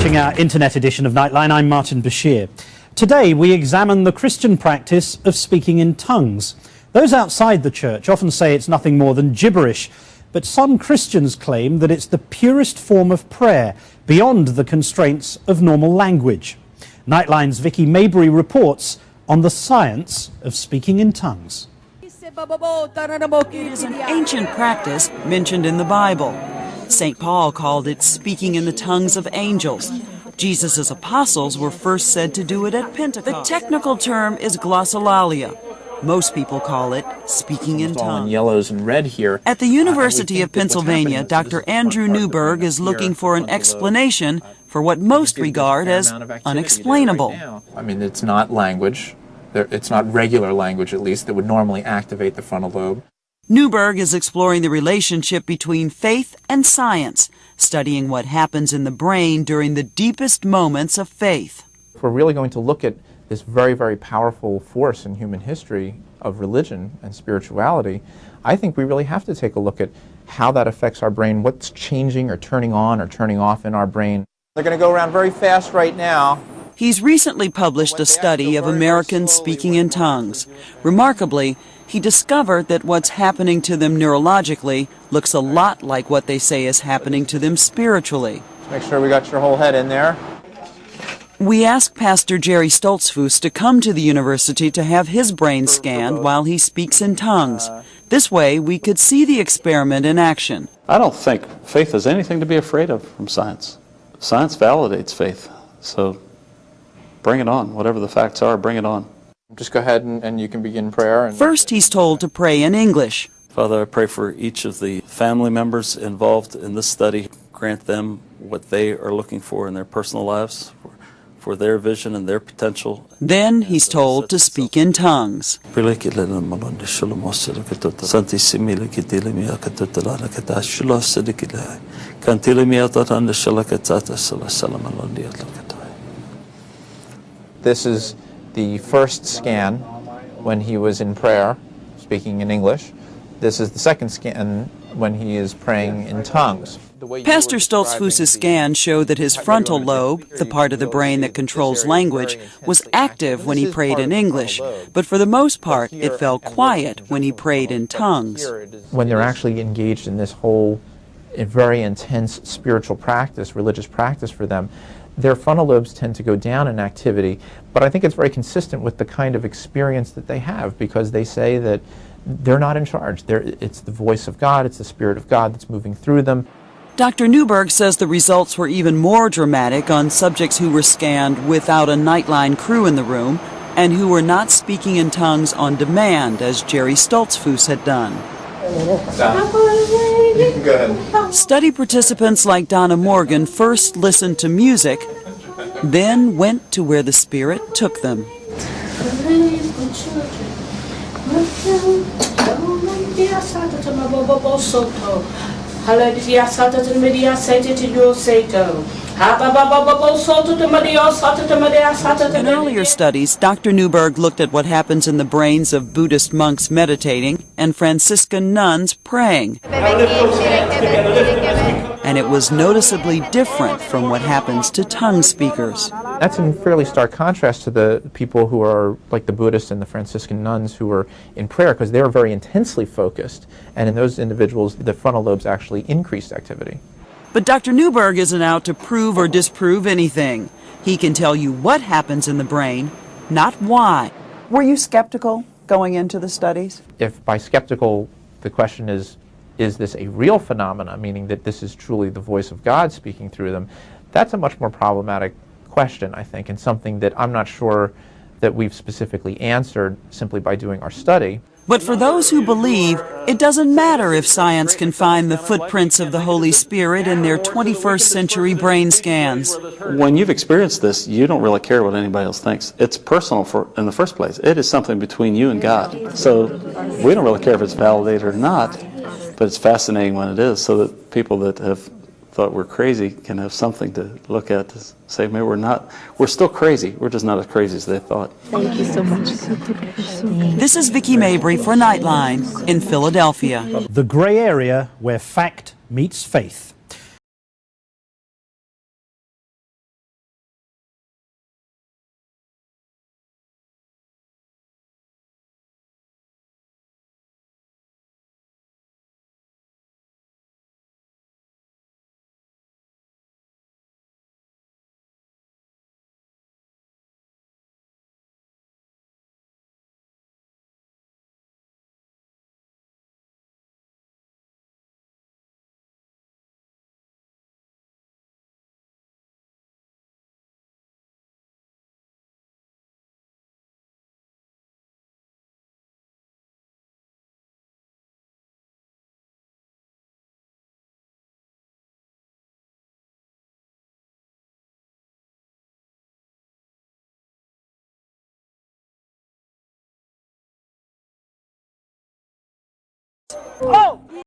watching our internet edition of Nightline. I'm Martin Bashir. Today we examine the Christian practice of speaking in tongues. Those outside the church often say it's nothing more than gibberish, but some Christians claim that it's the purest form of prayer, beyond the constraints of normal language. Nightline's Vicky Mabry reports on the science of speaking in tongues. It is an ancient practice mentioned in the Bible. St. Paul called it speaking in the tongues of angels. Jesus' apostles were first said to do it at Pentecost. The technical term is glossolalia. Most people call it speaking in tongues. Yellows and red here. At the University of Pennsylvania, Dr. Andrew Newberg is looking for an explanation for what most regard as unexplainable. I mean, it's not language. It's not regular language, at least, that would normally activate the frontal lobe. Newberg is exploring the relationship between faith and science, studying what happens in the brain during the deepest moments of faith. If we're really going to look at this very, very powerful force in human history of religion and spirituality, I think we really have to take a look at how that affects our brain, what's changing or turning on or turning off in our brain. They're going to go around very fast right now. He's recently published a study of Americans speaking in tongues. Remarkably, he discovered that what's happening to them neurologically looks a lot like what they say is happening to them spiritually. Make sure we got your whole head in there. We asked Pastor Jerry Stoltzfus to come to the university to have his brain scanned while he speaks in tongues. This way, we could see the experiment in action. I don't think faith is anything to be afraid of from science. Science validates faith, so bring it on. Whatever the facts are, bring it on. Just go ahead and you can begin prayer. First, he's told to pray in English. Father, I pray for each of the family members involved in this study. Grant them what they are looking for in their personal lives, for their vision and their potential. Then he's told to speak in tongues. This is the first scan when he was in prayer, speaking in English. This is the second scan when he is praying in tongues. Pastor Stoltzfus' scan showed that his frontal lobe, the part of the brain that controls language, was active when he prayed in English, but for the most part it fell quiet when he prayed in tongues. When they're actually engaged in this whole very intense spiritual practice, religious practice for them, their frontal lobes tend to go down in activity, but I think it's very consistent with the kind of experience that they have, because they say that they're not in charge. It's the voice of God, it's the Spirit of God that's moving through them. Dr. Newberg says the results were even more dramatic on subjects who were scanned without a Nightline crew in the room and who were not speaking in tongues on demand, as Jerry Stoltzfus had done. Go ahead. Study participants like Donna Morgan first listened to music, then went to where the Spirit took them. In earlier studies, Dr. Newberg looked at what happens in the brains of Buddhist monks meditating and Franciscan nuns praying. And it was noticeably different from what happens to tongue speakers. That's in fairly stark contrast to the people who are like the Buddhists and the Franciscan nuns who are in prayer, because they're very intensely focused, and in those individuals the frontal lobes actually increased activity. But Dr. Newberg isn't out to prove or disprove anything. He can tell you what happens in the brain, not why. Were you skeptical going into the studies? If by skeptical the question is this a real phenomena, meaning that this is truly the voice of God speaking through them, that's a much more problematic question, I think, and something that I'm not sure that we've specifically answered simply by doing our study. But for those who believe, it doesn't matter if science can find the footprints of the Holy Spirit in their 21st century brain scans. When you've experienced this, you don't really care what anybody else thinks. It's personal in the first place. It is something between you and God. So we don't really care if it's validated or not, but it's fascinating when it is, so that people that have thought we're crazy can have something to look at to say, maybe we're still crazy, we're just not as crazy as they thought. Thank you so much. This is Vicky Mabry for Nightline in Philadelphia. The grey area where fact meets faith. Oh!